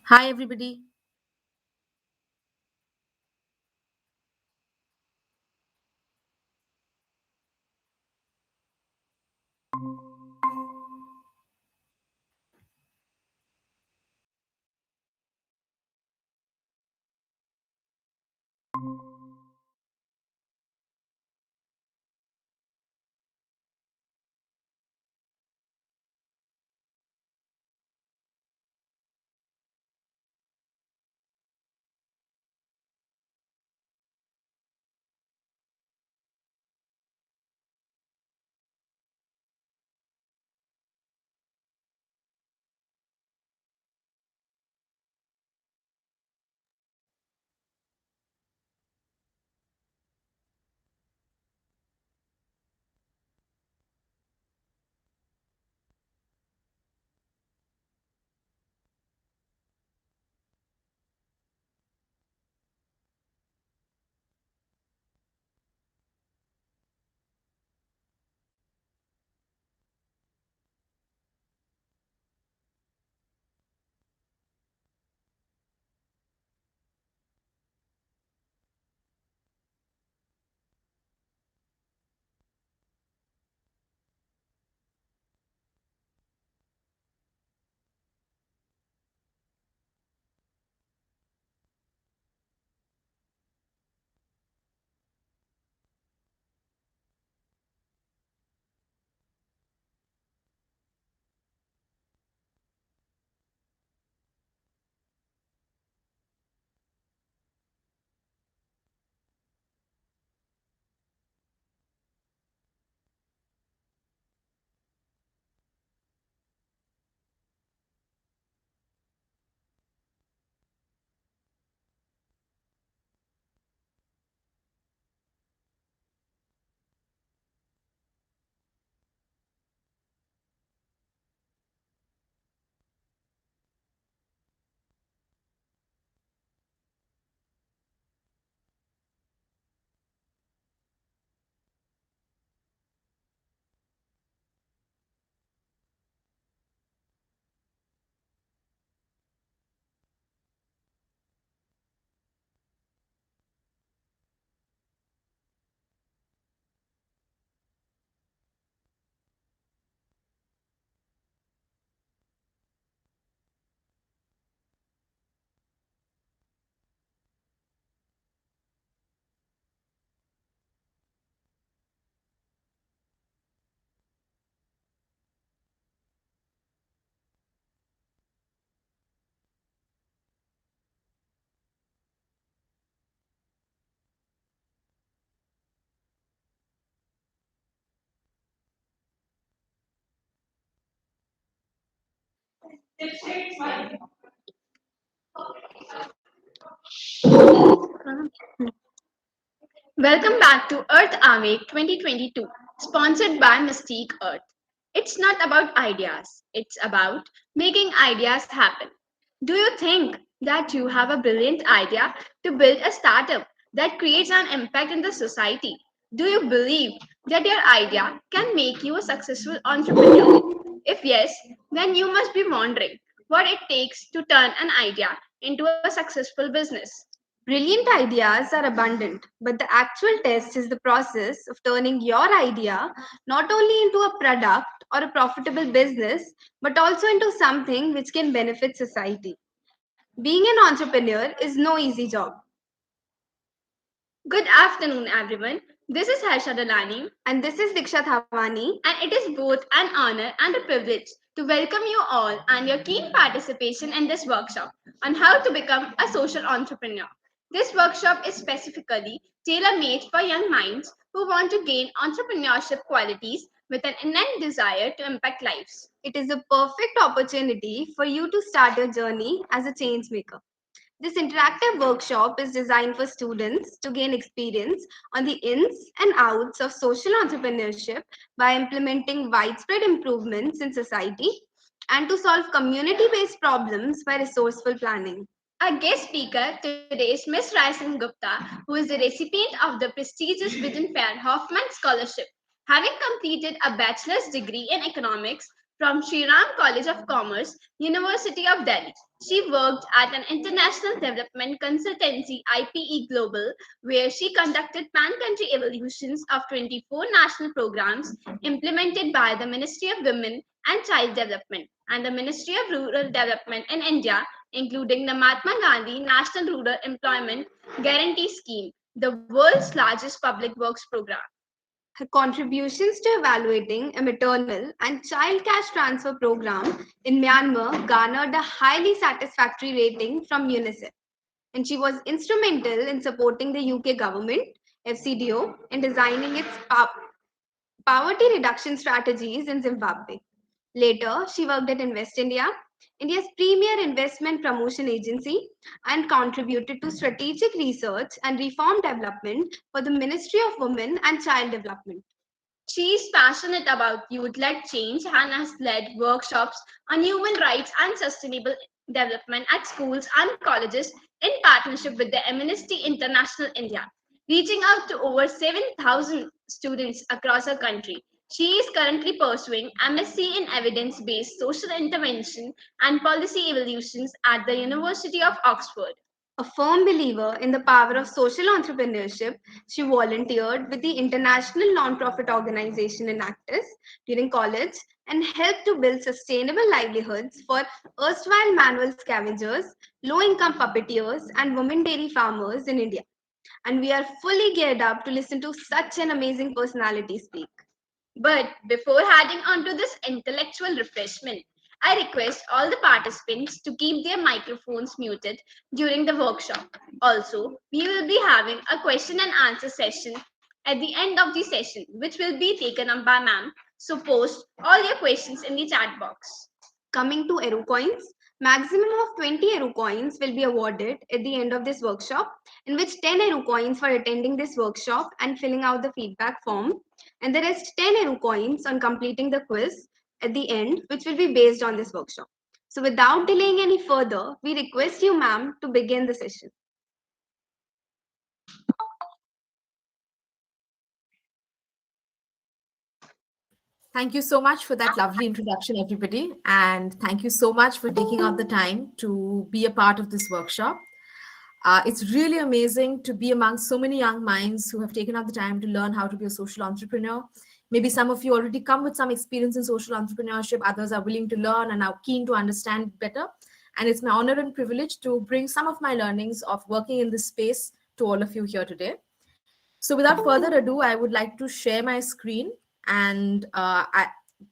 Hi, everybody. Welcome back to ArthAaveg 2022, sponsored by Mystique Earth. It's not about ideas, it's about making ideas happen. Do you think that you have a brilliant idea to build a startup that creates an impact in the society? Do you believe that your idea can make you a successful entrepreneur? If yes, then you must be wondering what it takes to turn an idea into a successful business. Brilliant ideas are abundant, but the actual test is the process of turning your idea not only into a product or a profitable business, but also into something which can benefit society. Being an entrepreneur is no easy job. Good afternoon, everyone. This is Harsha Dalani, And this is Diksha Thavani. and it is both an honor and a privilege to welcome you all and your keen participation in this workshop on how to become a social entrepreneur. This workshop is specifically tailor made for young minds who want to gain entrepreneurship qualities with an innate desire to impact lives. It is a perfect opportunity for you to start your journey as a change maker. This interactive workshop is designed for students to gain experience on the ins and outs of social entrepreneurship by implementing widespread improvements in society and to solve community based problems by resourceful planning. Our guest speaker today is Miss Ryson Gupta, who is the recipient of the prestigious Within Fair Hoffman Scholarship. Having completed a bachelor's degree in economics from Sri Ram College of Commerce, University of Delhi. She worked at an international development consultancy, IPE Global, where she conducted pan-country evaluations of 24 national programs implemented by the Ministry of Women and Child Development and the Ministry of Rural Development in India, including the Mahatma Gandhi National Rural Employment Guarantee Scheme, the world's largest public works program. Her contributions to evaluating a maternal and child cash transfer program in Myanmar garnered a highly satisfactory rating from UNICEF, and she was instrumental in supporting the UK government, FCDO, in designing its poverty reduction strategies in Zimbabwe. Later, she worked at Invest India, India's premier investment promotion agency, and contributed to strategic research and reform development for the Ministry of Women and Child Development. She is passionate about youth-led change and has led workshops on human rights and sustainable development at schools and colleges in partnership with the Amnesty International India, reaching out to over 7,000 students across the country. She is currently pursuing MSc in Evidence-Based Social Intervention and Policy Evolutions at the University of Oxford. A firm believer in the power of social entrepreneurship, she volunteered with the International Nonprofit Organization Enactus during college and helped to build sustainable livelihoods for erstwhile manual scavengers, low-income puppeteers, and women dairy farmers in India. And we are fully geared up to listen to such an amazing personality speak. But before heading on to this intellectual refreshment, I request all the participants to keep their microphones muted during the workshop. Also, we will be having a question and answer session at the end of the session, which will be taken up by ma'am. So post all your questions in the chat box. Coming to Eru coins, maximum of 20 Eru coins will be awarded at the end of this workshop, in which 10 Eru coins for attending this workshop and filling out the feedback form, and the rest 10 Eru coins on completing the quiz at the end, which will be based on this workshop. So without delaying any further, we request you, ma'am, to begin the session. Thank you so much for that lovely introduction, everybody. And thank you so much for taking out the time to be a part of this workshop. It's really amazing to be among so many young minds who have taken out the time to learn how to be a social entrepreneur. Maybe some of you already come with some experience in social entrepreneurship. Others are willing to learn and are keen to understand better. And it's my honor and privilege to bring some of my learnings of working in this space to all of you here today. So without further ado, I would like to share my screen. And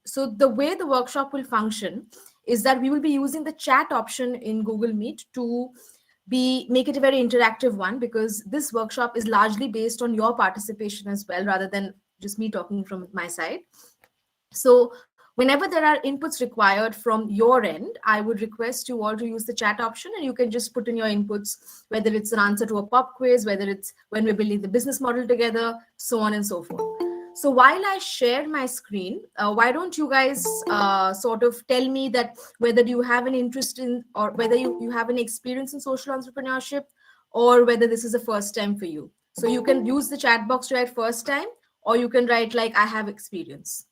so the way the workshop will function is that we will be using the chat option in Google Meet to make it a very interactive one, because this workshop is largely based on your participation as well, rather than just me talking from my side. So whenever there are inputs required from your end, I would request you all to use the chat option, and you can just put in your inputs, whether it's an answer to a pop quiz, whether it's when we're building the business model together, so on and so forth. So while I share my screen, why don't you guys sort of tell me that whether you have an interest in, or whether you have an experience in social entrepreneurship, or whether this is the first time for you. So you can use the chat box to write first time, or you can write like I have experience.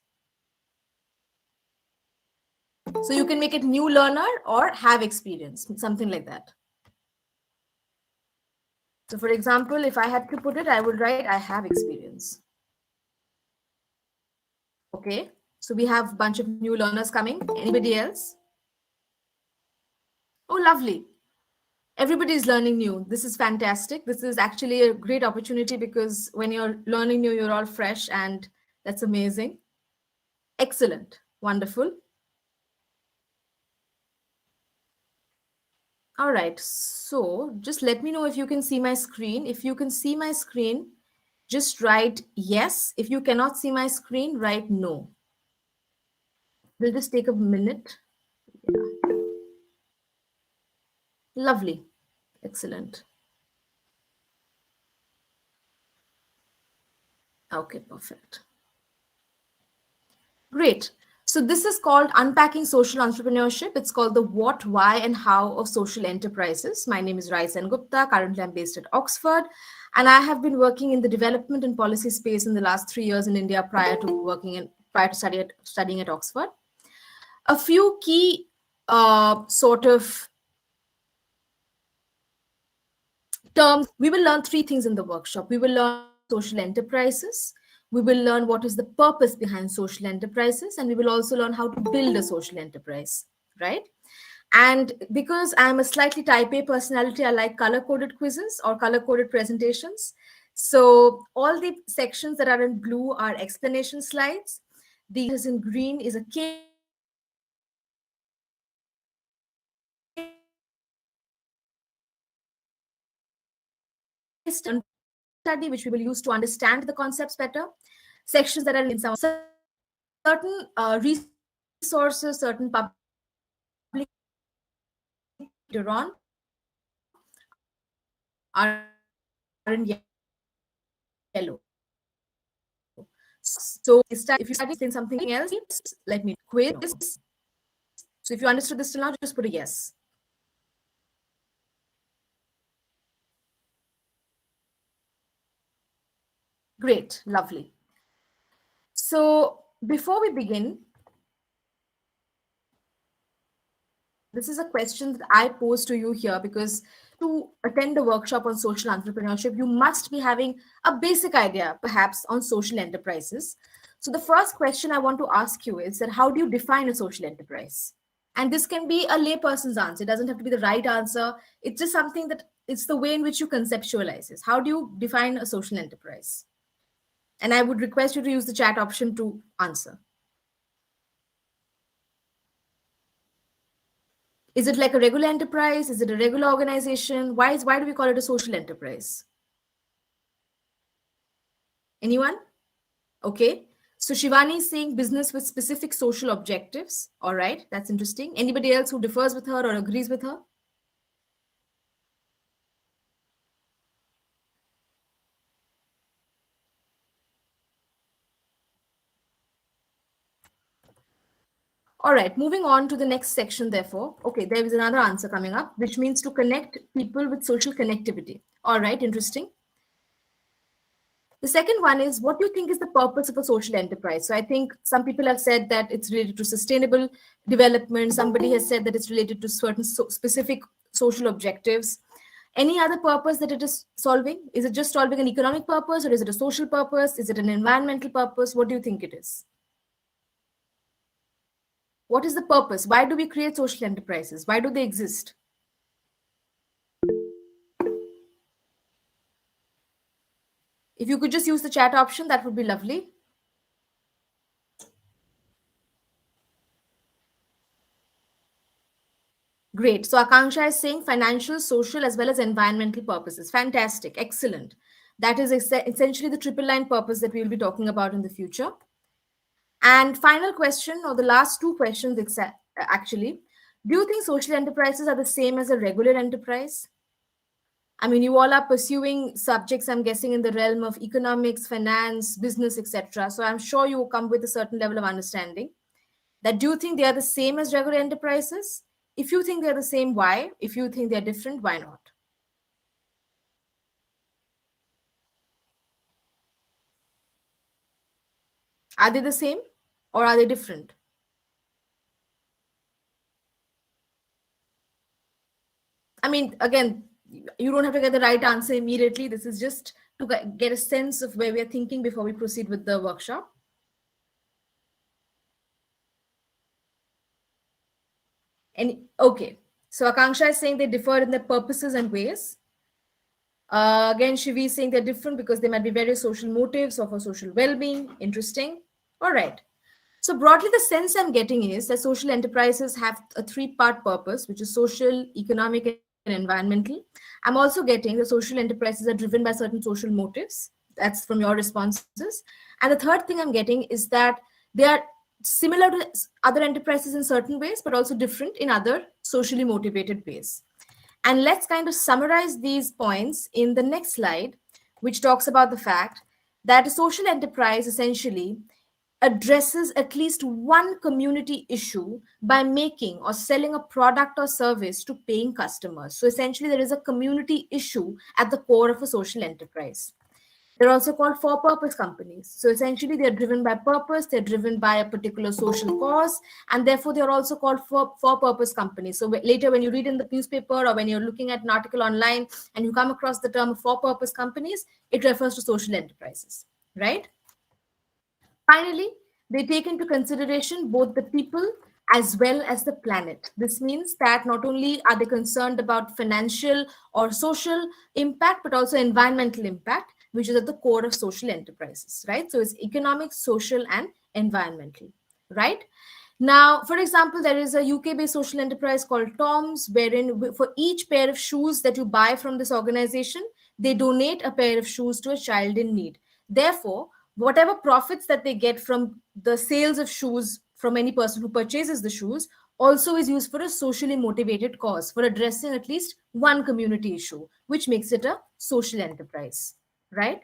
So you can make it new learner or have experience, something like that. So for example, if I had to put it, I would write I have experience. Okay, so we have a bunch of new learners coming. Anybody else? Oh, lovely. Everybody is learning new. This is fantastic. This is actually a great opportunity, because when you're learning new, you're all fresh, and that's amazing. Excellent. Wonderful. All right, so just let me know if you can see my screen. If you can see my screen, just write yes. If you cannot see my screen, write no. We'll just take a minute. Yeah. Lovely. Excellent. Okay, perfect. Great. So this is called Unpacking Social Entrepreneurship. It's called the what, why, and how of social enterprises. My name is Ryson Gupta. Currently, I'm based at Oxford. And I have been working in the development and policy space in the last 3 years in India prior to studying at Oxford. a few key sort of terms. We will learn three things in the workshop. We will learn social enterprises. We will learn what is the purpose behind social enterprises, and we will also learn how to build a social enterprise, right? And because I'm a slightly type A personality, I like color coded quizzes or color coded presentations. So all the sections that are in blue are explanation slides. The is in green is a case study which we will use to understand the concepts better. The yellow is a sections that are in green in some certain resources, certain public are in yellow. So if you study something else, let me quiz. So if you understood this till now, just put a yes. Great, lovely. So before we begin, this is a question that I pose to you here because to attend a workshop on social entrepreneurship, you must be having a basic idea, perhaps, on social enterprises. So the first question I want to ask you is that how do you define a social enterprise? And this can be a layperson's answer. It doesn't have to be the right answer. It's just something that it's the way in which you conceptualize it. How do you define a social enterprise? And I would request you to use the chat option to answer. Is it like a regular enterprise? Is it a regular organization? Why do we call it a social enterprise? Anyone? Okay. So Shivani is saying business with specific social objectives. All right. That's interesting. Anybody else who differs with her or agrees with her? All right, moving on to the next section, therefore. Okay, there is another answer coming up, which means to connect people with social connectivity. All right, interesting. The second one is, what do you think is the purpose of a social enterprise? So I think some people have said that it's related to sustainable development. Somebody has said that it's related to certain specific social objectives. Any other purpose that it is solving? Is it just solving an economic purpose, or is it a social purpose? Is it an environmental purpose? What do you think it is? What is the purpose? Why do we create social enterprises? Why do they exist? If you could just use the chat option, that would be lovely. Great. So Akanksha is saying financial, social, as well as environmental purposes. Fantastic. Excellent. That is essentially the triple line purpose that we will be talking about in the future. And final question, or the last two questions actually, do you think social enterprises are the same as a regular enterprise? I mean, you all are pursuing subjects, I'm guessing, in the realm of economics, finance, business, etc. So I'm sure you will come with a certain level of understanding. That do you think they are the same as regular enterprises? If you think they're the same, why? If you think they're different, why not? Are they the same or are they different? I mean, again, you don't have to get the right answer immediately. This is just to get a sense of where we are thinking before we proceed with the workshop. And okay, so Akanksha is saying they differ in their purposes and ways. Again, Shivi is saying they're different because there might be various social motives or for social well-being. Interesting. All right. So broadly, the sense I'm getting is that social enterprises have a three-part purpose, which is social, economic, and environmental. I'm also getting the social enterprises are driven by certain social motives. That's from your responses. And the third thing I'm getting is that they are similar to other enterprises in certain ways, but also different in other socially motivated ways. And let's kind of summarize these points in the next slide, which talks about the fact that a social enterprise essentially addresses at least one community issue by making or selling a product or service to paying customers. So essentially, there is a community issue at the core of a social enterprise. They're also called for-purpose companies. So essentially, they're driven by purpose, they're driven by a particular social cause, and therefore they're also called for-purpose companies. So later, when you read in the newspaper or when you're looking at an article online and you come across the term for-purpose companies, it refers to social enterprises, right? Finally, they take into consideration both the people as well as the planet. This means that not only are they concerned about financial or social impact, but also environmental impact, which is at the core of social enterprises, right? So it's economic, social, and environmental, right? Now, for example, there is a UK-based social enterprise called Tom's, wherein for each pair of shoes that you buy from this organization, they donate a pair of shoes to a child in need. Therefore, whatever profits that they get from the sales of shoes from any person who purchases the shoes also is used for a socially motivated cause, for addressing at least one community issue, which makes it a social enterprise, right?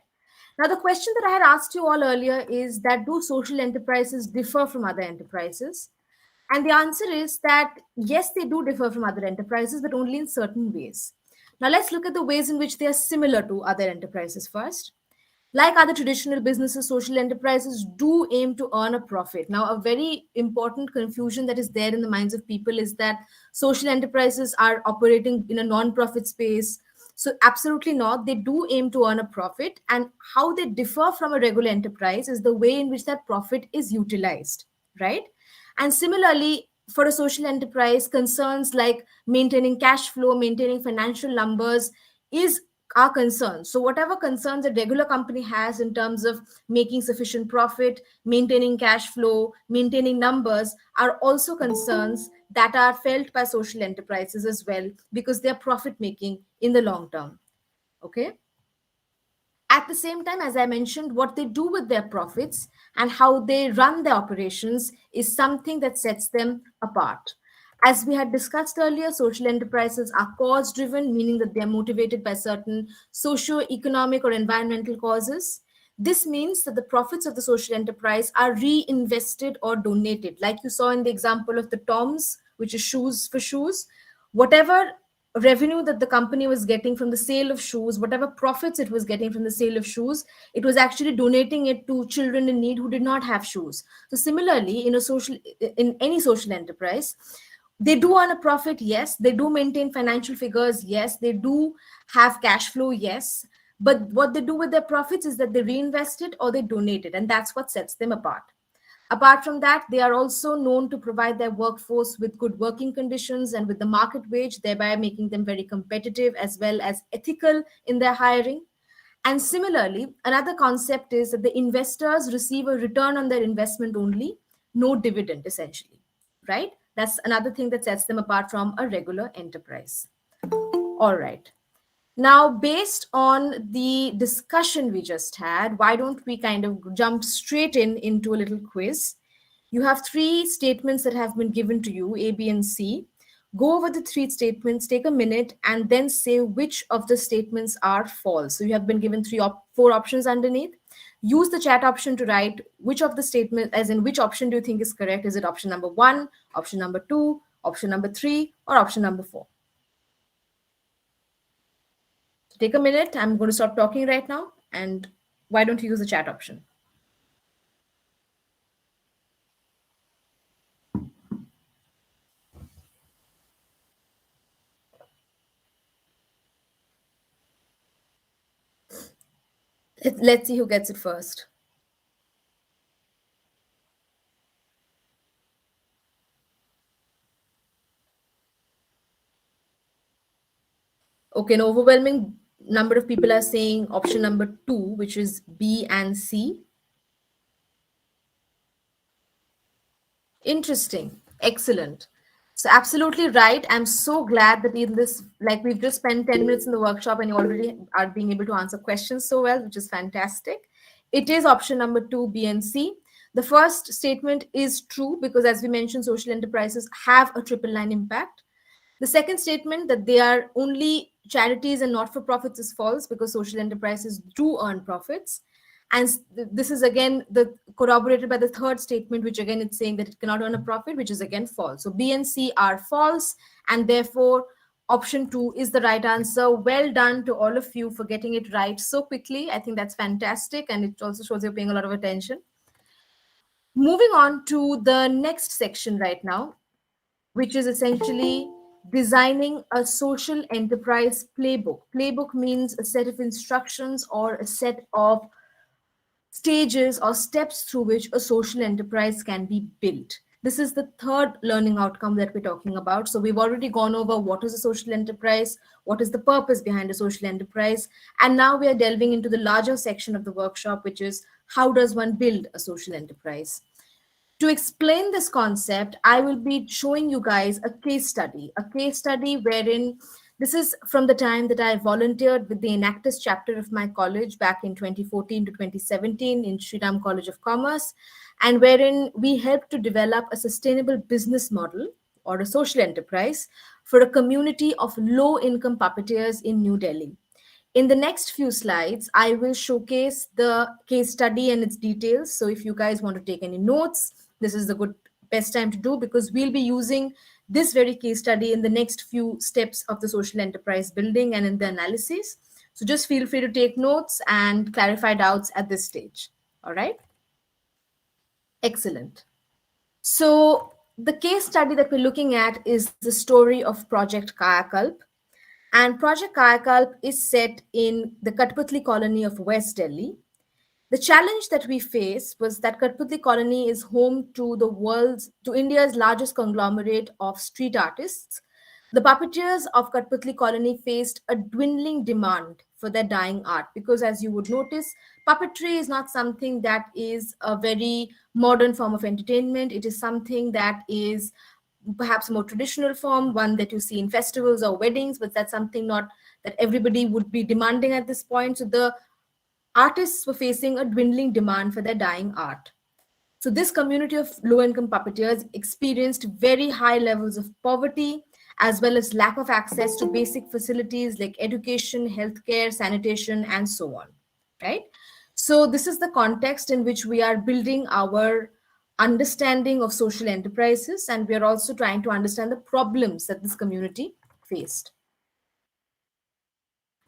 Now, the question that I had asked you all earlier is that do social enterprises differ from other enterprises? And the answer is that yes, they do differ from other enterprises, but only in certain ways. Now, let's look at the ways in which they are similar to other enterprises first. Like other traditional businesses, social enterprises do aim to earn a profit. Now, a very important confusion that is there in the minds of people is that social enterprises are operating in a non-profit space. So, absolutely not. They do aim to earn a profit. And how they differ from a regular enterprise is the way in which that profit is utilized, right? And similarly, for a social enterprise, concerns like maintaining cash flow, maintaining financial numbers is our concern. So whatever concerns a regular company has in terms of making sufficient profit, maintaining cash flow, maintaining numbers are also concerns that are felt by social enterprises as well, because they're profit making in the long term. Okay. At the same time, as I mentioned, what they do with their profits and how they run their operations is something that sets them apart. As we had discussed earlier, social enterprises are cause driven, meaning that they are motivated by certain socio-economic or environmental causes. This means that the profits of the social enterprise are reinvested or donated. Like you saw in the example of the Toms, which is shoes for shoes, whatever revenue that the company was getting from the sale of shoes, whatever profits it was getting from the sale of shoes, it was actually donating it to children in need who did not have shoes. So similarly, in any social enterprise, they do earn a profit, yes. They do maintain financial figures, yes. They do have cash flow, yes. But what they do with their profits is that they reinvest it or they donate it, and that's what sets them apart. Apart from that, they are also known to provide their workforce with good working conditions and with the market wage, thereby making them very competitive as well as ethical in their hiring. And similarly, another concept is that the investors receive a return on their investment only, no dividend, essentially, right? That's another thing that sets them apart from a regular enterprise. All right. Now, based on the discussion we just had, why don't we kind of jump straight into a little quiz? You have three statements that have been given to you, A, B, and C. Go over the three statements, take a minute, and then say which of the statements are false. So you have been given four options underneath. Use the chat option to write which of the statement, as in which option do you think is correct? Is it option number 1, option number 2, option number 3, or option number 4? Take a minute. I'm going to stop talking right now. And why don't you use the chat option? Let's see who gets it first. Okay, an overwhelming number of people are saying option number 2, which is B and C. Interesting. Excellent. So absolutely right. I'm so glad that in this, like we've just spent 10 minutes in the workshop and you already are being able to answer questions so well, which is fantastic. It is option number 2, B and C. The first statement is true because, as we mentioned, social enterprises have a triple line impact. The second statement, that they are only charities and not for profits, is false because social enterprises do earn profits. And this is again corroborated by the third statement, which again it's saying that it cannot earn a profit, which is again false. So B and C are false, and therefore option 2 is the right answer. Well done to all of you for getting it right so quickly. I think that's fantastic, and it also shows you're paying a lot of attention. Moving on to the next section right now, which is essentially designing a social enterprise playbook. Playbook means a set of instructions or a set of stages or steps through which a social enterprise can be built. This is the third learning outcome that we're talking about. So we've already gone over what is a social enterprise, what is the purpose behind a social enterprise, and now we are delving into the larger section of the workshop, which is how does one build a social enterprise. To explain this concept, I will be showing you guys a case study wherein this is from the time that I volunteered with the Enactus chapter of my college back in 2014 to 2017 in Sriram College of Commerce, and wherein we helped to develop a sustainable business model or a social enterprise for a community of low income puppeteers in New Delhi. In the next few slides, I will showcase the case study and its details. So if you guys want to take any notes, this is the best time to do, because we'll be using this very case study in the next few steps of the social enterprise building and in the analysis. So just feel free to take notes and clarify doubts at this stage. All right. Excellent. So the case study that we're looking at is the story of Project Kayakalp. And Project Kayakalp is set in the Katputli colony of West Delhi. The challenge that we faced was that Katputli colony is home to India's largest conglomerate of street artists. The puppeteers of Katputli colony faced a dwindling demand for their dying art, because as you would notice, puppetry is not something that is a very modern form of entertainment. It is something that is perhaps a more traditional form, one that you see in festivals or weddings, but that's something not that everybody would be demanding at this point. So the artists were facing a dwindling demand for their dying art. So this community of low-income puppeteers experienced very high levels of poverty, as well as lack of access to basic facilities like education, healthcare, sanitation, and so on, right? So this is the context in which we are building our understanding of social enterprises, and we are also trying to understand the problems that this community faced.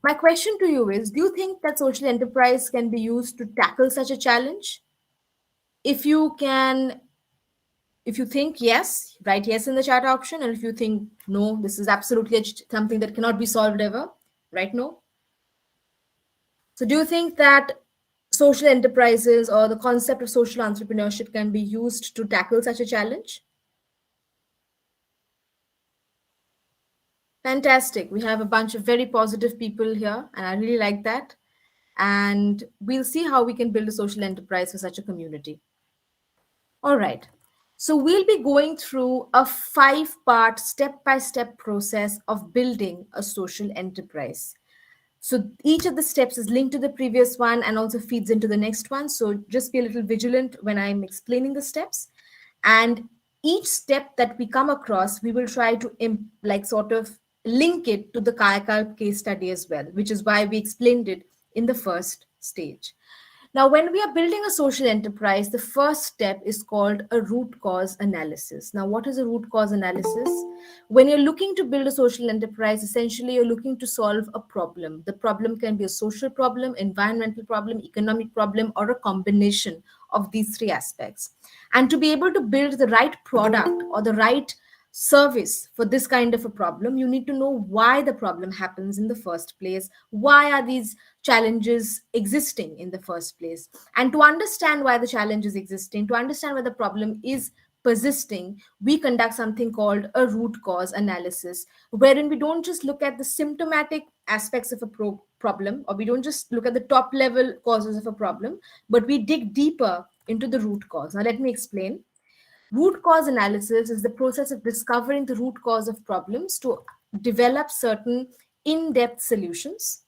My question to you is, do you think that social enterprise can be used to tackle such a challenge? If you think yes, write yes in the chat option. And if you think no, this is absolutely something that cannot be solved ever, write no. So do you think that social enterprises or the concept of social entrepreneurship can be used to tackle such a challenge? Fantastic. We have a bunch of very positive people here, and I really like that. And we'll see how we can build a social enterprise for such a community. All right. So we'll be going through a 5-part step-by-step process of building a social enterprise. So each of the steps is linked to the previous one and also feeds into the next one. So just be a little vigilant when I'm explaining the steps. And each step that we come across, we will try to sort of link it to the Kayakalp case study as well, which is why we explained it in the first stage. Now, when we are building a social enterprise, the first step is called a root cause analysis. Now, what is a root cause analysis? When you're looking to build a social enterprise, essentially you're looking to solve a problem. The problem can be a social problem, environmental problem, economic problem, or a combination of these 3 aspects. And to be able to build the right product or the right service for this kind of a problem, you need to know why the problem happens in the first place. Why are these challenges existing in the first place? And to understand why the challenge is existing, to understand why the problem is persisting, we conduct something called a root cause analysis, wherein we don't just look at the symptomatic aspects of a problem, or we don't just look at the top level causes of a problem, but we dig deeper into the root cause. Now, let me explain. Root cause analysis is the process of discovering the root cause of problems to develop certain in-depth solutions.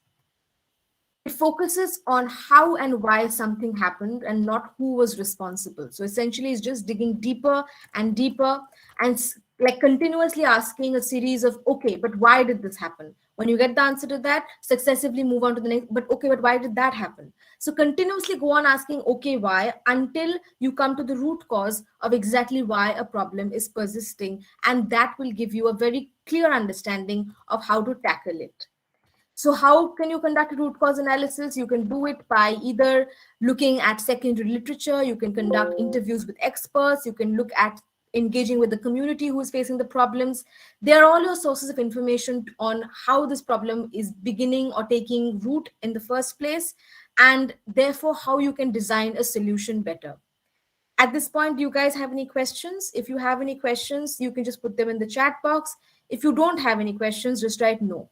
It focuses on how and why something happened and not who was responsible. So essentially, it's just digging deeper and deeper and continuously asking a series of, okay, but why did this happen? When you get the answer to that, successively move on to the next. But okay, but why did that happen? So continuously go on asking, okay, why, until you come to the root cause of exactly why a problem is persisting. And that will give you a very clear understanding of how to tackle it. So how can you conduct a root cause analysis? You can do it by either looking at secondary literature, you can conduct interviews with experts, you can look at engaging with the community who is facing the problems. They are all your sources of information on how this problem is beginning or taking root in the first place, and therefore how you can design a solution better. At this point, do you guys have any questions? If you have any questions, you can just put them in the chat box. If you don't have any questions, just write no.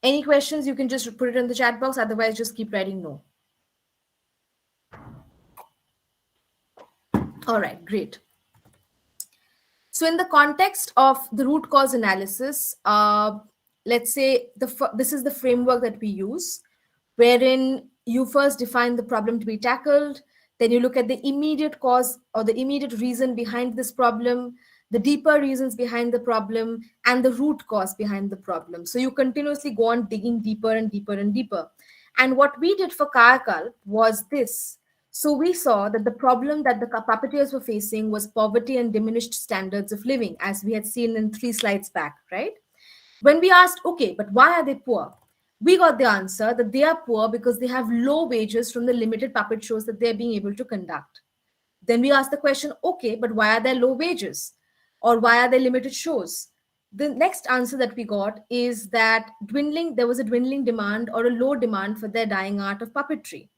Any questions, you can just put it in the chat box. Otherwise, just keep writing no. All right, great. So in the context of the root cause analysis, let's say this is the framework that we use, wherein you first define the problem to be tackled, then you look at the immediate cause or the immediate reason behind this problem, the deeper reasons behind the problem, and the root cause behind the problem. So you continuously go on digging deeper and deeper and deeper. And what we did for Kayakalp was this. So we saw that the problem that the puppeteers were facing was poverty and diminished standards of living, as we had seen in 3 slides back, right? When we asked, okay, but why are they poor? We got the answer that they are poor because they have low wages from the limited puppet shows that they're being able to conduct. Then we asked the question, okay, but why are there low wages? Or why are there limited shows? The next answer that we got is that there was a dwindling demand or a low demand for their dying art of puppetry.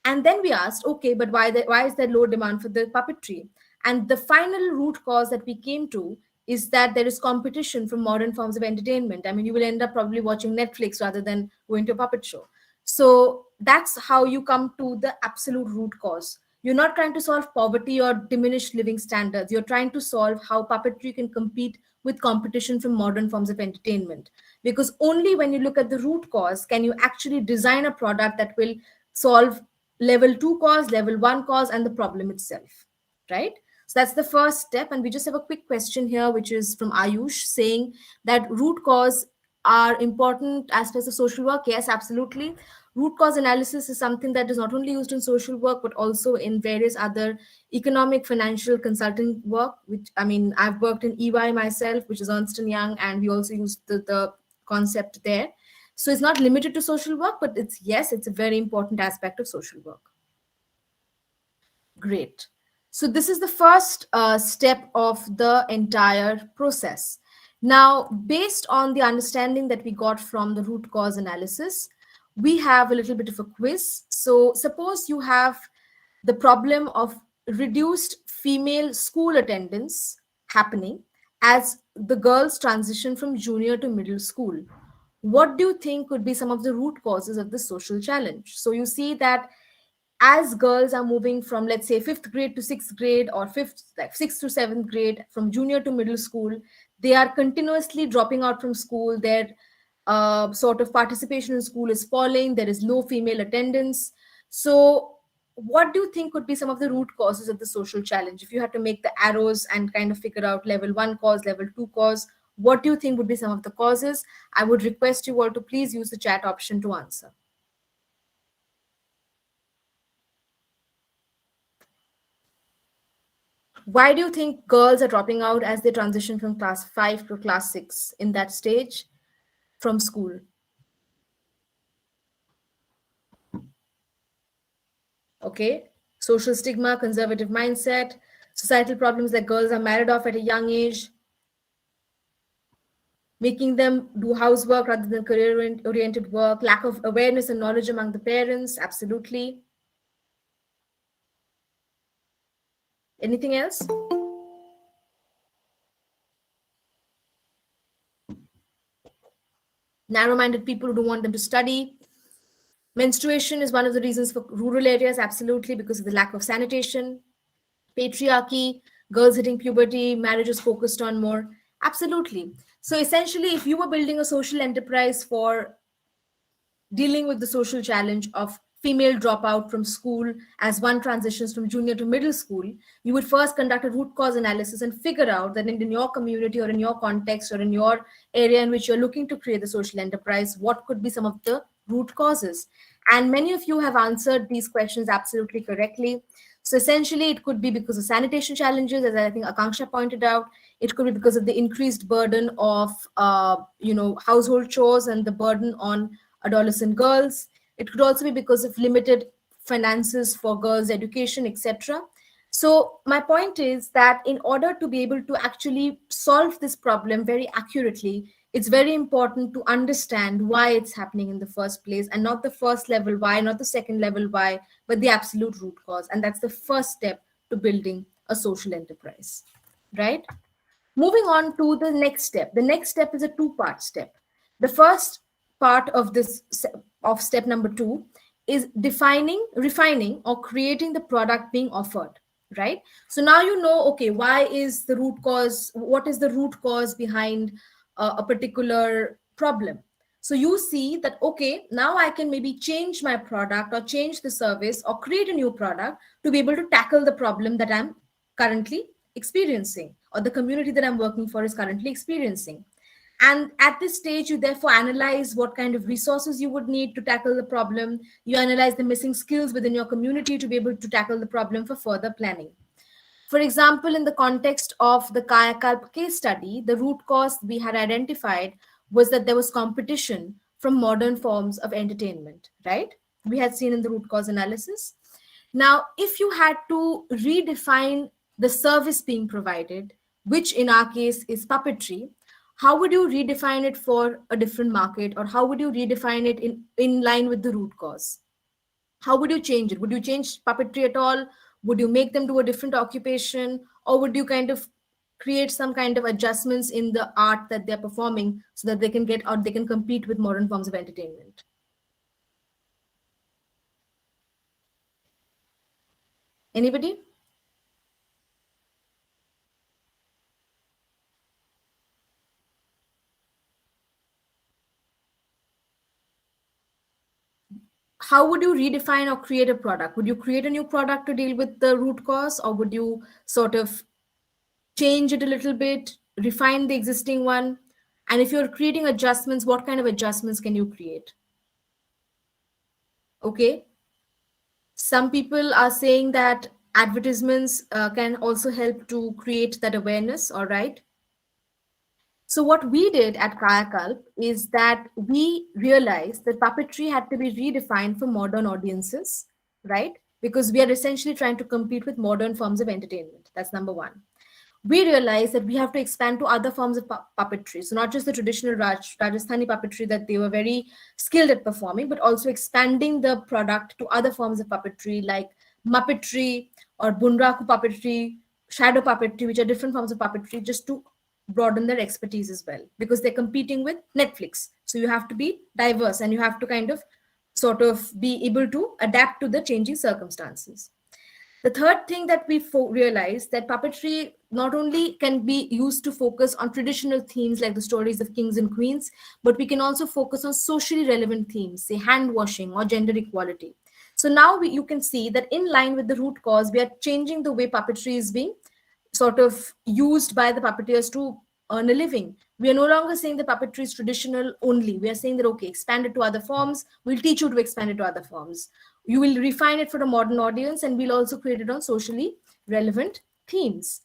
And then we asked, okay, but why is there low demand for the puppetry? And the final root cause that we came to is that there is competition from modern forms of entertainment. I mean, you will end up probably watching Netflix rather than going to a puppet show. So that's how you come to the absolute root cause. You're not trying to solve poverty or diminished living standards. You're trying to solve how puppetry can compete with competition from modern forms of entertainment. Because only when you look at the root cause can you actually design a product that will solve level 2 cause, level 1 cause, and the problem itself, right? So that's the first step. And we just have a quick question here, which is from Ayush, saying that root cause are important aspects of social work. Yes, absolutely. Root cause analysis is something that is not only used in social work, but also in various other economic, financial consulting work, which, I mean, I've worked in EY myself, which is Ernst & Young, and we also use the concept there. So it's not limited to social work, but it's a very important aspect of social work. Great. So this is the first step of the entire process. Now, based on the understanding that we got from the root cause analysis, we have a little bit of a quiz. So suppose you have the problem of reduced female school attendance happening as the girls transition from junior to middle school. What do you think could be some of the root causes of this social challenge? So you see that as girls are moving from, let's say, 5th grade to 6th grade, or 6th to 7th grade, from junior to middle school, they are continuously dropping out from school. Their sort of participation in school is falling. There is low female attendance. So what do you think could be some of the root causes of the social challenge? If you had to make the arrows and kind of figure out level 1 cause, level 2 cause, what do you think would be some of the causes? I would request you all to please use the chat option to answer. Why do you think girls are dropping out as they transition from class 5 to class 6 in that stage from school? Okay, social stigma, conservative mindset, societal problems like girls are married off at a young age, making them do housework rather than career-oriented work, lack of awareness and knowledge among the parents, absolutely. Anything else? Narrow-minded people who don't want them to study. Menstruation is one of the reasons for rural areas, absolutely, because of the lack of sanitation. Patriarchy, girls hitting puberty, marriage is focused on more, absolutely. So essentially, if you were building a social enterprise for dealing with the social challenge of female dropout from school as one transitions from junior to middle school, you would first conduct a root cause analysis and figure out that in your community or in your context or in your area in which you're looking to create the social enterprise, what could be some of the root causes. And many of you have answered these questions absolutely correctly. So essentially, it could be because of sanitation challenges, as I think Akanksha pointed out. It could be because of the increased burden of, household chores and the burden on adolescent girls. It could also be because of limited finances for girls' education, etc. So my point is that in order to be able to actually solve this problem very accurately, it's very important to understand why it's happening in the first place, and not the first level why, not the second level why, but the absolute root cause. And that's the first step to building a social enterprise, right? Moving on to the next step. The next step is a two-part step. The first part of of step number 2 is defining, refining, or creating the product being offered, right? So now you know, okay, why is the root cause, what is the root cause behind a particular problem? So you see that, okay, now I can maybe change my product or change the service or create a new product to be able to tackle the problem that I'm currently experiencing, or the community that I'm working for is currently experiencing. And at this stage, you therefore analyze what kind of resources you would need to tackle the problem. You analyze the missing skills within your community to be able to tackle the problem for further planning. For example, in the context of the Kayakalp case study, the root cause we had identified was that there was competition from modern forms of entertainment, right? We had seen in the root cause analysis. Now, if you had to redefine the service being provided, which in our case is puppetry, how would you redefine it for a different market, or how would you redefine it in line with the root cause? How would you change it? Would you change puppetry at all? Would you make them do a different occupation, or would you kind of create some kind of adjustments in the art that they're performing so that they can get out, they can compete with modern forms of entertainment? Anybody? How would you redefine or create a product? Would you create a new product to deal with the root cause, or would you sort of change it a little bit, refine the existing one? And if you're creating adjustments, what kind of adjustments can you create? Okay. Some people are saying that advertisements can also help to create that awareness, all right? So what we did at Kayakalp is that we realized that puppetry had to be redefined for modern audiences, right? Because we are essentially trying to compete with modern forms of entertainment. That's number one. We realized that we have to expand to other forms of puppetry. So not just the traditional Rajasthani puppetry that they were very skilled at performing, but also expanding the product to other forms of puppetry like Muppetry or Bunraku puppetry, shadow puppetry, which are different forms of puppetry, just to broaden their expertise as well, because they're competing with Netflix. So you have to be diverse and you have to kind of sort of be able to adapt to the changing circumstances. The third thing that we realized that puppetry not only can be used to focus on traditional themes like the stories of kings and queens, but we can also focus on socially relevant themes, say hand washing or gender equality. So now you can see that in line with the root cause, we are changing the way puppetry is being sort of used by the puppeteers to earn a living. We are no longer saying the puppetry is traditional only. We are saying that, okay, expand it to other forms. We'll teach you to expand it to other forms. You will refine it for a modern audience, and we'll also create it on socially relevant themes.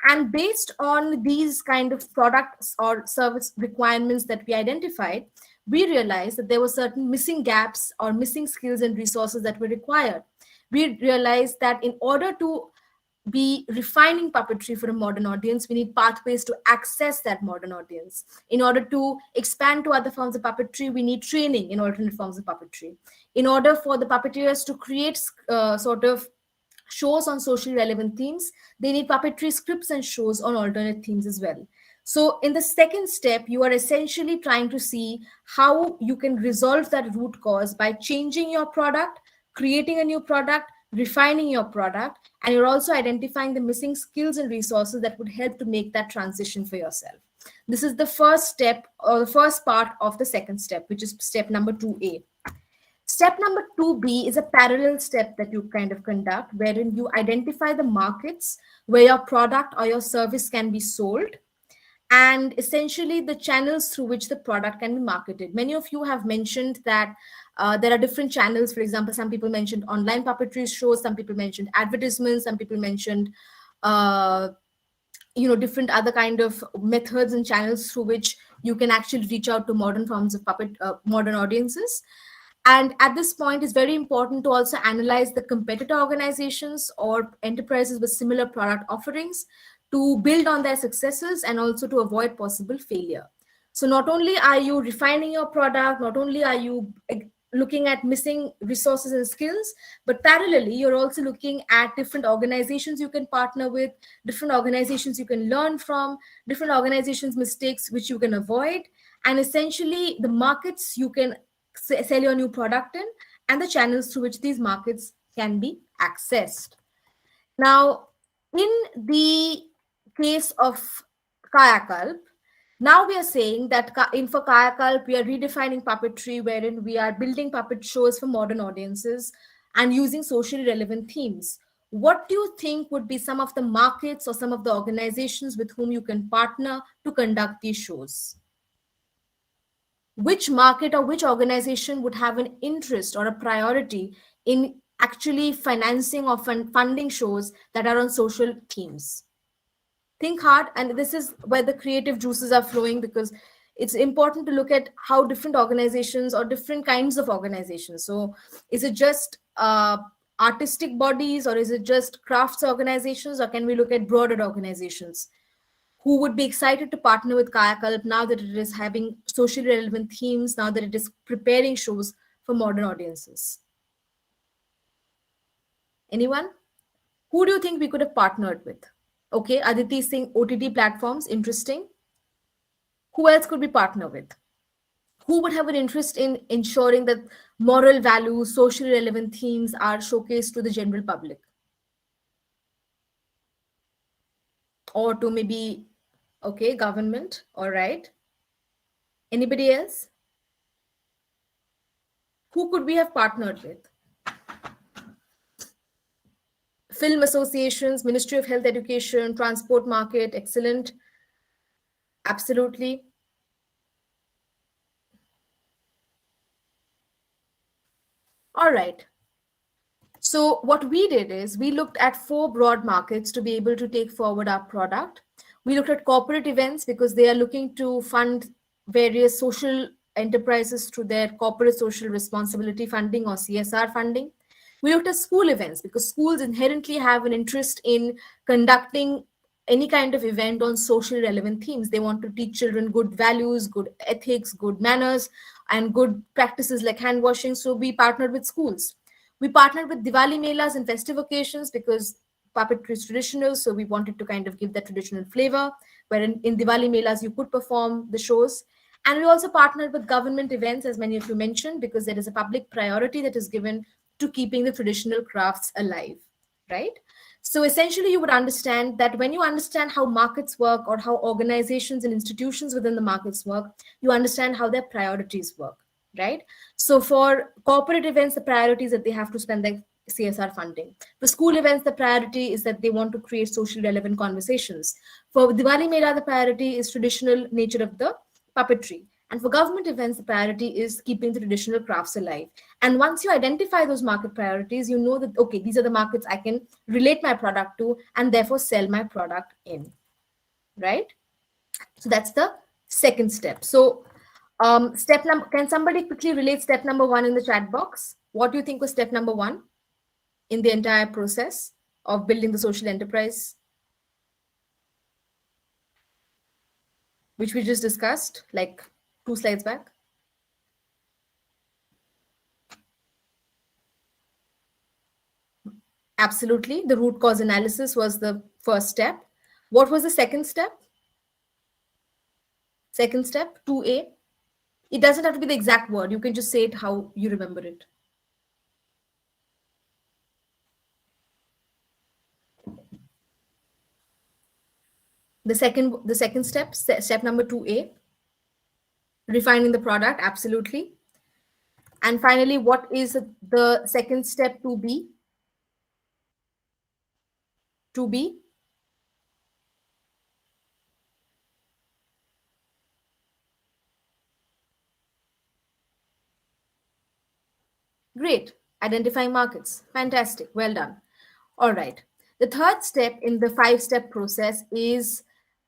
And based on these kind of products or service requirements that we identified, we realized that there were certain missing gaps or missing skills and resources that were required. We realized that in order to be refining puppetry for a modern audience, we need pathways to access that modern audience. In order to expand to other forms of puppetry, we need training in alternate forms of puppetry. In order for the puppeteers to create sort of shows on socially relevant themes, they need puppetry scripts and shows on alternate themes as well. So in the second step, you are essentially trying to see how you can resolve that root cause by changing your product, creating a new product, refining your product, and you're also identifying the missing skills and resources that would help to make that transition for yourself. This is the first step, or the first part of the second step, which is step number 2A. Step number 2B is a parallel step that you kind of conduct, wherein you identify the markets where your product or your service can be sold, and essentially the channels through which the product can be marketed. Many of you have mentioned that there are different channels. For example, some people mentioned online puppetry shows, some people mentioned advertisements, some people mentioned uh, different other kind of methods and channels through which you can actually reach out to modern forms of modern audiences. And at this point, it's very important to also analyze the competitor organizations or enterprises with similar product offerings to build on their successes and also to avoid possible failure. So not only are you refining your product, not only are you looking at missing resources and skills, but parallelly, you're also looking at different organizations you can partner with, different organizations you can learn from, different organizations' mistakes which you can avoid, and essentially the markets you can sell your new product in, and the channels through which these markets can be accessed. Now, in the case of Kayakalp, now we are saying that for Kayakalp, we are redefining puppetry, wherein we are building puppet shows for modern audiences and using socially relevant themes. What do you think would be some of the markets or some of the organizations with whom you can partner to conduct these shows? Which market or which organization would have an interest or a priority in actually financing or funding shows that are on social themes? Think hard, and this is where the creative juices are flowing, because it's important to look at how different organizations or different kinds of organizations. So is it just artistic bodies, or is it just crafts organizations, or can we look at broader organizations who would be excited to partner with Kayakalp now that it is having socially relevant themes, now that it is preparing shows for modern audiences? Anyone? Who do you think we could have partnered with? Okay, Aditi is saying OTT platforms, interesting. Who else could we partner with? Who would have an interest in ensuring that moral values, socially relevant themes are showcased to the general public? Or to maybe, okay, government, all right. Anybody else? Who could we have partnered with? Film associations, Ministry of Health Education, transport market, excellent. Absolutely. All right. So what we did is we looked at 4 broad markets to be able to take forward our product. We looked at corporate events because they are looking to fund various social enterprises through their corporate social responsibility funding or CSR funding. We looked at school events because schools inherently have an interest in conducting any kind of event on socially relevant themes. They want to teach children good values, good ethics, good manners, and good practices like hand washing. So we partnered with schools. We partnered with Diwali melas and festive occasions because puppetry is traditional, so we wanted to kind of give that traditional flavor, where in Diwali melas you could perform the shows. And we also partnered with government events, as many of you mentioned, because there is a public priority that is given to keeping the traditional crafts alive, right? So essentially, you would understand that when you understand how markets work or how organizations and institutions within the markets work, you understand how their priorities work, right? So for corporate events, the priority is that they have to spend their CSR funding. For school events, the priority is that they want to create socially relevant conversations. For Diwali Mela, the priority is traditional nature of the puppetry. And for government events, the priority is keeping the traditional crafts alive. And once you identify those market priorities, you know that, okay, these are the markets I can relate my product to and therefore sell my product in, right? So that's the second step. So step number, can somebody quickly relate step number 1 in the chat box? What do you think was step number 1 in the entire process of building the social enterprise, which we just discussed like 2 slides back? Absolutely. The root cause analysis was the first step. What was the second step? Second step, 2A. It doesn't have to be the exact word. You can just say it how you remember it. The second step, step number 2A, refining the product. Absolutely. And finally, what is the second step to be? To be? Great. Identifying markets. Fantastic. Well done. All right. The third step in the five-step process is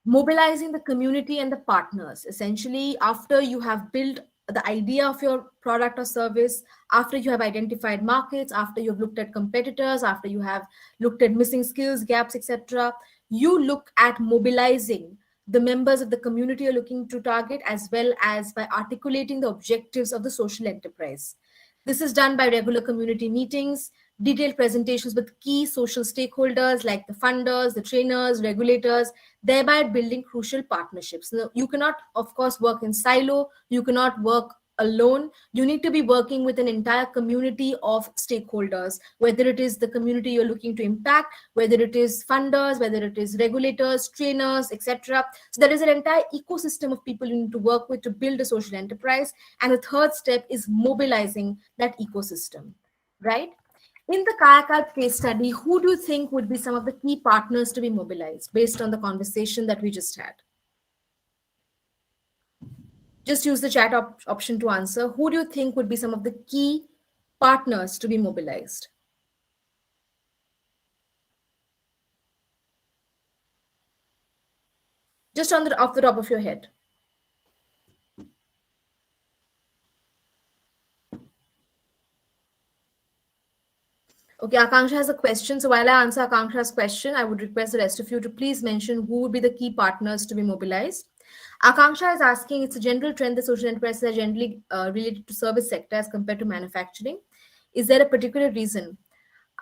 mobilizing the community and the partners. Essentially, after you have built the idea of your product or service, after you have identified markets, after you've looked at competitors, after you have looked at missing skills, gaps, etc., you look at mobilizing the members of the community you're looking to target, as well as by articulating the objectives of the social enterprise. This is done by regular community meetings, detailed presentations with key social stakeholders like the funders, the trainers, regulators, thereby building crucial partnerships. Now, you cannot, of course, work in silo, you cannot work alone. You need to be working with an entire community of stakeholders, whether it is the community you're looking to impact, whether it is funders, whether it is regulators, trainers, etc. So there is an entire ecosystem of people you need to work with to build a social enterprise. And the third step is mobilizing that ecosystem, right? In the Kayak case study, who do you think would be some of the key partners to be mobilized based on the conversation that we just had? Just use the chat option to answer. Who do you think would be some of the key partners to be mobilized? Just off the top of your head. Okay, Akanksha has a question. So while I answer Akanksha's question, I would request the rest of you to please mention who would be the key partners to be mobilized. Akanksha is asking, it's a general trend that social enterprises are generally related to service sector as compared to manufacturing. Is there a particular reason?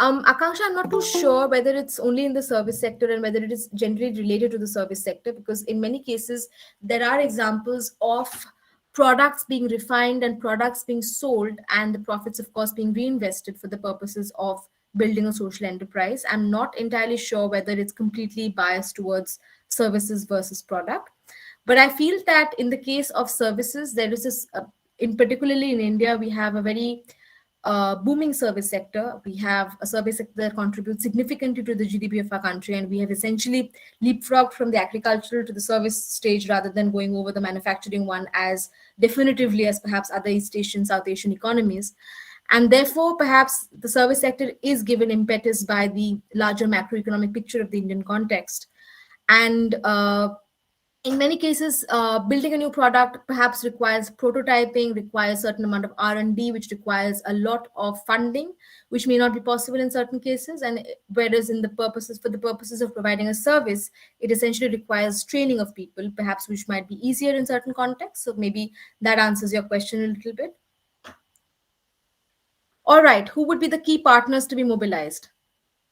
Akanksha, I'm not too sure whether it's only in the service sector and whether it is generally related to the service sector, because in many cases, there are examples of products being refined and products being sold, and the profits, of course, being reinvested for the purposes of building a social enterprise. I'm not entirely sure whether it's completely biased towards services versus product. But I feel that in the case of services, there is this, in particularly in India, we have a very booming service sector. We have a service sector that contributes significantly to the GDP of our country, and we have essentially leapfrogged from the agricultural to the service stage rather than going over the manufacturing one as definitively as perhaps other East Asian, South Asian economies. And therefore, perhaps the service sector is given impetus by the larger macroeconomic picture of the Indian context. And in many cases, building a new product perhaps requires prototyping, requires a certain amount of R&D, which requires a lot of funding, which may not be possible in certain cases. And whereas for the purposes of providing a service, it essentially requires training of people, perhaps which might be easier in certain contexts. So maybe that answers your question a little bit. All right, who would be the key partners to be mobilized?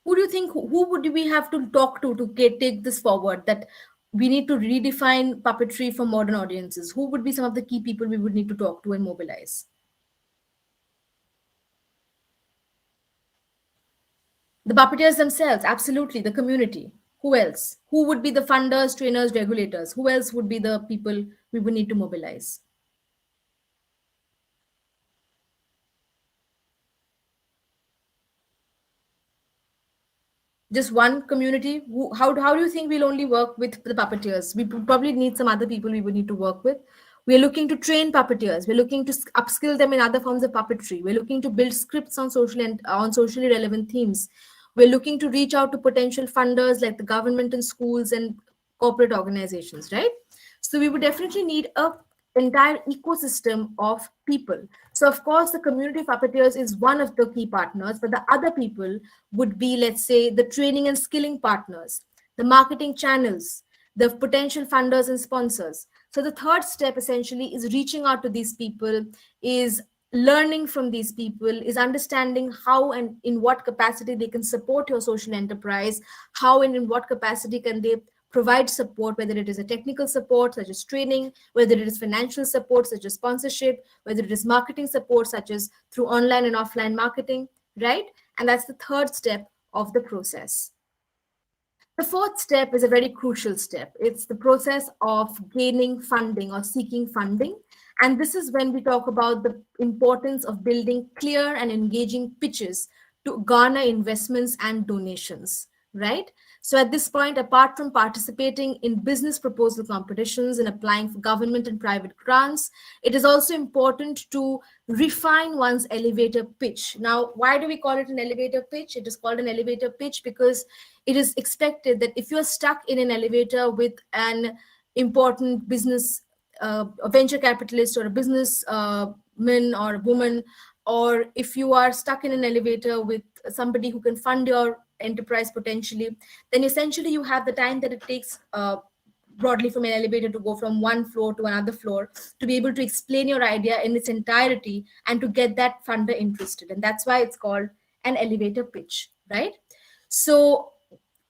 Who do you think, who would we have to talk to take this forward, that we need to redefine puppetry for modern audiences? Who would be some of the key people we would need to talk to and mobilize? The puppeteers themselves, absolutely. The community. Who else? Who would be the funders, trainers, regulators? Who else would be the people we would need to mobilize? Just one community? How do you think we'll only work with the puppeteers? We probably need some other people we would need to work with. We're looking to train puppeteers. We're looking to upskill them in other forms of puppetry. We're looking to build scripts on socially relevant themes. We're looking to reach out to potential funders like the government and schools and corporate organizations, right? So we would definitely need a entire ecosystem of people. So of course, the community of puppeteers is one of the key partners, but the other people would be, let's say, the training and skilling partners, the marketing channels, the potential funders and sponsors. So the third step essentially is reaching out to these people, is learning from these people, is understanding how and in what capacity they can support your social enterprise, how and in what capacity can they provide support, whether it is a technical support such as training, whether it is financial support such as sponsorship, whether it is marketing support such as through online and offline marketing, right? And that's the third step of the process. The fourth step is a very crucial step. It's the process of gaining funding or seeking funding. And this is when we talk about the importance of building clear and engaging pitches to garner investments and donations, right? So at this point, apart from participating in business proposal competitions and applying for government and private grants, it is also important to refine one's elevator pitch. Now, why do we call it an elevator pitch? It is called an elevator pitch because it is expected that if you're stuck in an elevator with an important business, a venture capitalist or a business man or woman, or if you are stuck in an elevator with somebody who can fund your enterprise potentially, then essentially you have the time that it takes broadly from an elevator to go from one floor to another floor to be able to explain your idea in its entirety and to get that funder interested. And that's why it's called an elevator pitch, right? So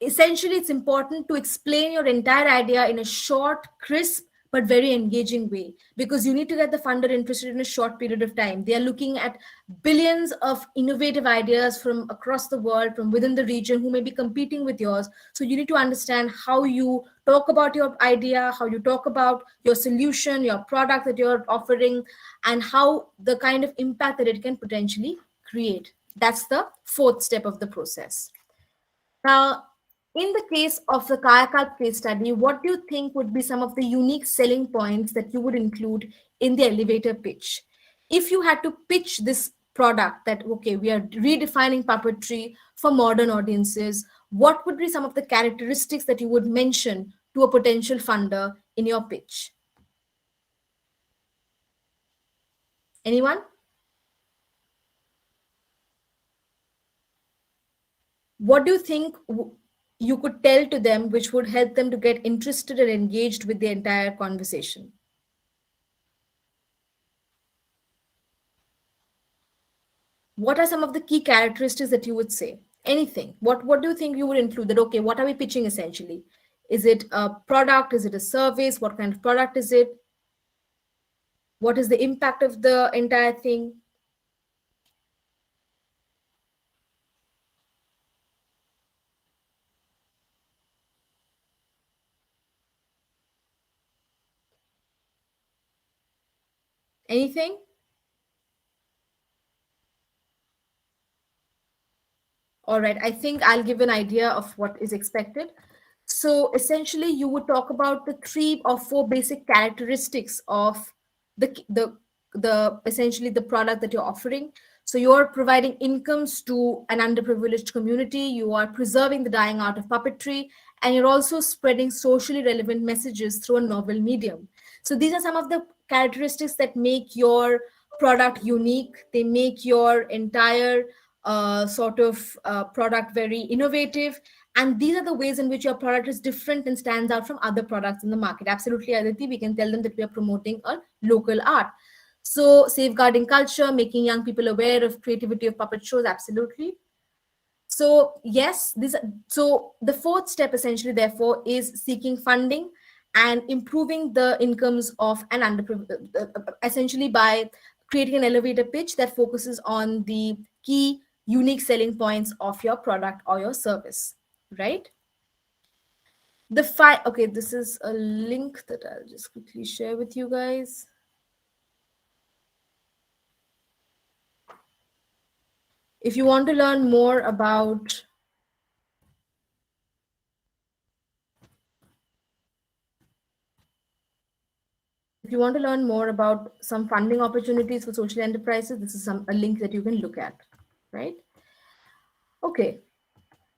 essentially, it's important to explain your entire idea in a short, crisp, but very engaging way, because you need to get the funder interested in a short period of time. They are looking at billions of innovative ideas from across the world, from within the region, who may be competing with yours. So you need to understand how you talk about your idea, how you talk about your solution, your product that you're offering, and how the kind of impact that it can potentially create. That's the fourth step of the process. Now, in the case of the Kayakalp case study, what do you think would be some of the unique selling points that you would include in the elevator pitch? If you had to pitch this product that, okay, we are redefining puppetry for modern audiences, what would be some of the characteristics that you would mention to a potential funder in your pitch? Anyone? What do you think you could tell to them which would help them to get interested and engaged with the entire conversation? What are some of the key characteristics that you would say? Anything. What do you think you would include? That, okay, what are we pitching essentially? Is it a product? Is it a service? What kind of product is it? What is the impact of the entire thing? Anything? All right, I think I'll give an idea of what is expected. So essentially, you would talk about the 3 or 4 basic characteristics of the essentially the product that you're offering. So you're providing incomes to an underprivileged community, you are preserving the dying art of puppetry, and you're also spreading socially relevant messages through a novel medium. So these are some of the characteristics that make your product unique. They make your entire product very innovative, and these are the ways in which your product is different and stands out from other products in the market. Absolutely, Aditi, we can tell them that we are promoting a local art. So safeguarding culture, making young people aware of creativity of puppet shows, absolutely. So yes, so the fourth step essentially therefore is seeking funding and improving the incomes of an essentially by creating an elevator pitch that focuses on the key unique selling points of your product or your service, right? Okay, this is a link that I'll just quickly share with you guys. If you want to learn more about some funding opportunities for social enterprises, this is a link that you can look at, right? Okay.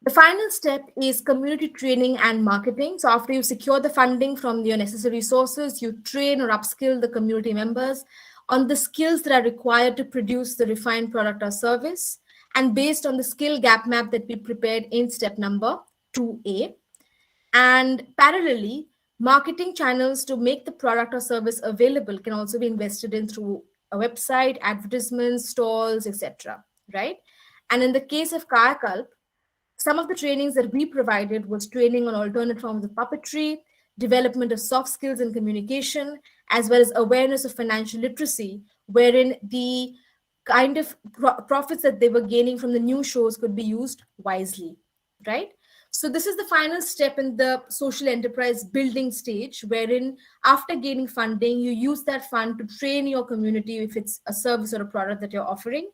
The final step is community training and marketing. So after you secure the funding from your necessary sources, you train or upskill the community members on the skills that are required to produce the refined product or service. And based on the skill gap map that we prepared in step number 2A. And parallelly, marketing channels to make the product or service available can also be invested in through a website, advertisements, stalls, etc. Right? And in the case of Kayakalp, some of the trainings that we provided was training on alternate forms of puppetry, development of soft skills in communication, as well as awareness of financial literacy, wherein the kind of profits that they were gaining from the new shows could be used wisely, right? So this is the final step in the social enterprise building stage, wherein after gaining funding, you use that fund to train your community if it's a service or a product that you're offering.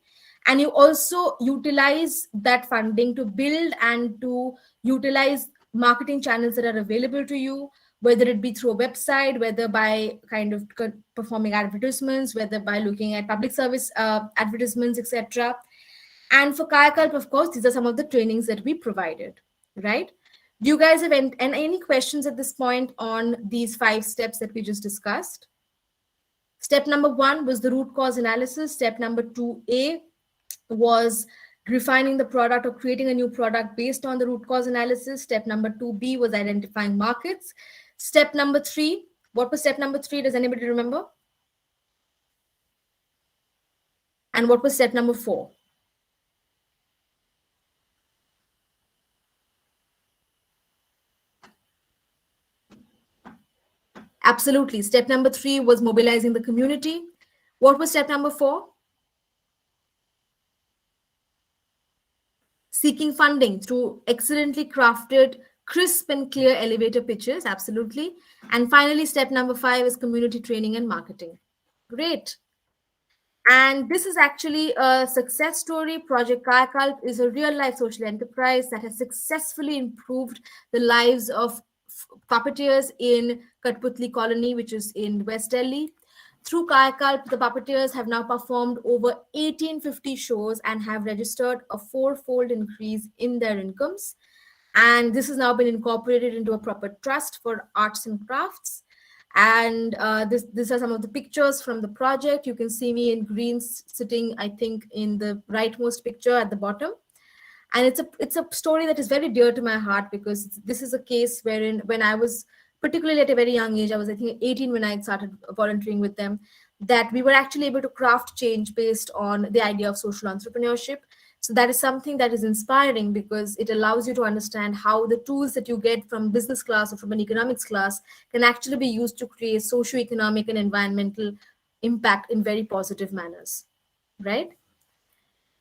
And you also utilize that funding to build and to utilize marketing channels that are available to you, whether it be through a website, whether by kind of performing advertisements, whether by looking at public service advertisements, etc. And for Kayakalp, of course, these are some of the trainings that we provided, right? Do you guys have any questions at this point on these 5 steps that we just discussed? Step number 1 was the root cause analysis. Step number 2A was refining the product or creating a new product based on the root cause analysis. Step number 2B was identifying markets. Step number 3, what was step number 3? Does anybody remember? And what was step number 4? Absolutely. Step number 3 was mobilizing the community. What was step number 4? Seeking funding through excellently crafted, crisp and clear elevator pitches. Absolutely. And finally, step number 5 is community training and marketing. Great. And this is actually a success story. Project Kayakalp is a real life social enterprise that has successfully improved the lives of puppeteers in Katputli colony, which is in West Delhi. Through Kayakalp, the puppeteers have now performed over 1850 shows and have registered a 4-fold increase in their incomes. And this has now been incorporated into a proper trust for arts and crafts. And these are some of the pictures from the project. You can see me in green sitting, I think, in the rightmost picture at the bottom. And it's a story that is very dear to my heart, because this is a case wherein, when I was particularly at a very young age, I was, I think, 18 when I started volunteering with them, that we were actually able to craft change based on the idea of social entrepreneurship. So that is something that is inspiring, because it allows you to understand how the tools that you get from business class or from an economics class can actually be used to create socio-economic and environmental impact in very positive manners, right?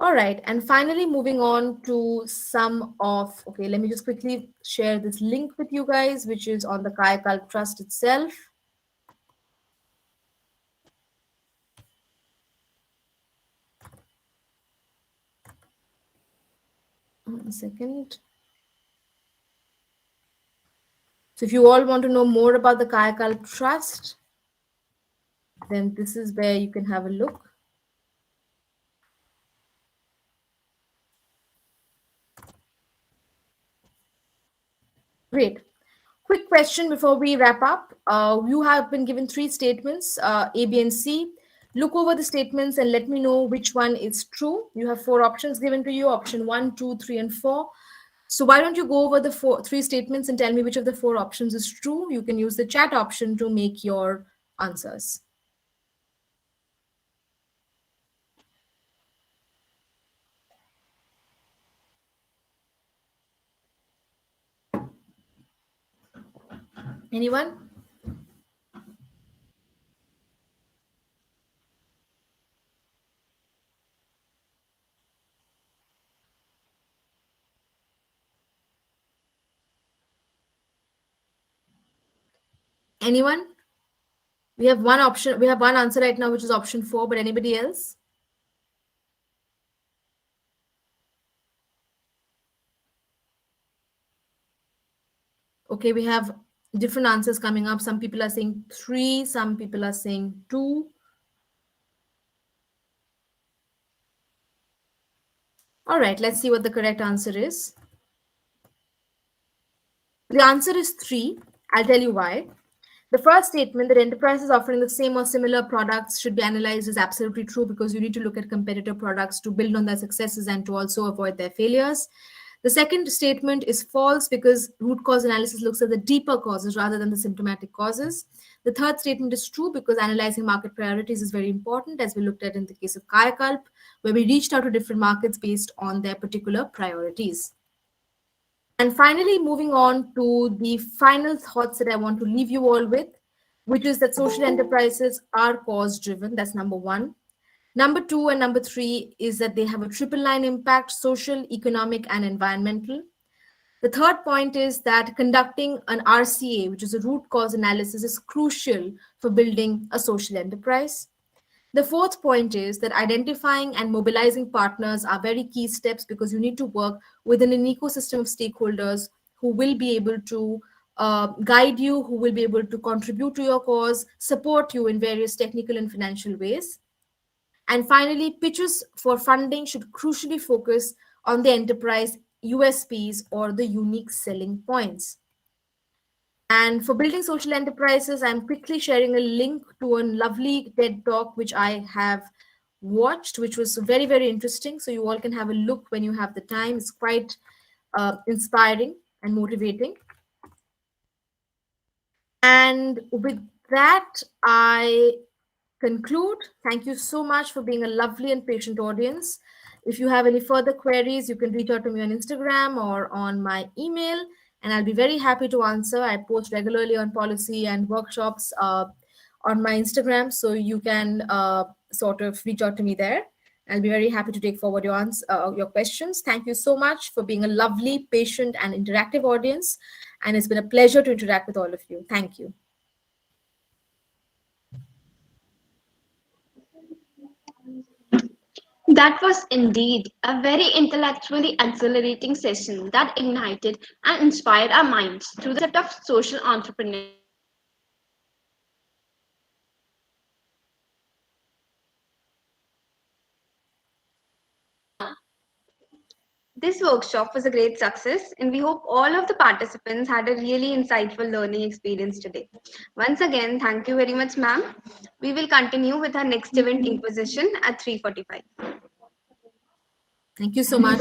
All right, and finally, moving on to some of, okay, let me just quickly share this link with you guys, which is on the Kayakalp Trust itself. One second. So if you all want to know more about the Kayakalp Trust, then this is where you can have a look. Great. Quick question before we wrap up. You have been given 3 statements, A, B, and C. Look over the statements and let me know which one is true. You have 4 options given to you, option 1, 2, 3, and 4. So why don't you go over the 3 statements and tell me which of the 4 options is true? You can use the chat option to make your answers. Anyone? Anyone? We have one option. We have one answer right now, which is option 4, but anybody else? Okay, we have different answers coming up. Some people are saying 3, some people are saying 2. All right, let's see what the correct answer is. The answer is 3. I'll tell you why. The first statement, that enterprises offering the same or similar products should be analyzed, is absolutely true, because you need to look at competitor products to build on their successes and to also avoid their failures. The second statement is false, because root cause analysis looks at the deeper causes rather than the symptomatic causes. The third statement is true, because analyzing market priorities is very important, as we looked at in the case of Kayakalp, where we reached out to different markets based on their particular priorities. And finally, moving on to the final thoughts that I want to leave you all with, which is that social enterprises are cause-driven. That's number 1. Number 2 and number 3 is that they have a triple line impact: social, economic, and environmental. The third point is that conducting an RCA, which is a root cause analysis, is crucial for building a social enterprise. The fourth point is that identifying and mobilizing partners are very key steps, because you need to work within an ecosystem of stakeholders who will be able to guide you, who will be able to contribute to your cause, support you in various technical and financial ways. And finally, pitches for funding should crucially focus on the enterprise USPs, or the unique selling points. And for building social enterprises, I'm quickly sharing a link to a lovely TED talk which I have watched, which was very, very interesting. So you all can have a look when you have the time. It's quite inspiring and motivating. And with that, I conclude. Thank you so much for being a lovely and patient audience. If you have any further queries, you can reach out to me on Instagram or on my email, and I'll be very happy to answer. I post regularly on policy and workshops on my Instagram, so you can sort of reach out to me there. I'll be very happy to take forward your questions. Thank you so much for being a lovely, patient, and interactive audience. And it's been a pleasure to interact with all of you. Thank you. That was indeed a very intellectually exhilarating session that ignited and inspired our minds through the concept of social entrepreneurship. This workshop was a great success, and we hope all of the participants had a really insightful learning experience today. Once again, thank you very much, ma'am. We will continue with our next event, Inquisition, at 3:45. Thank you so much.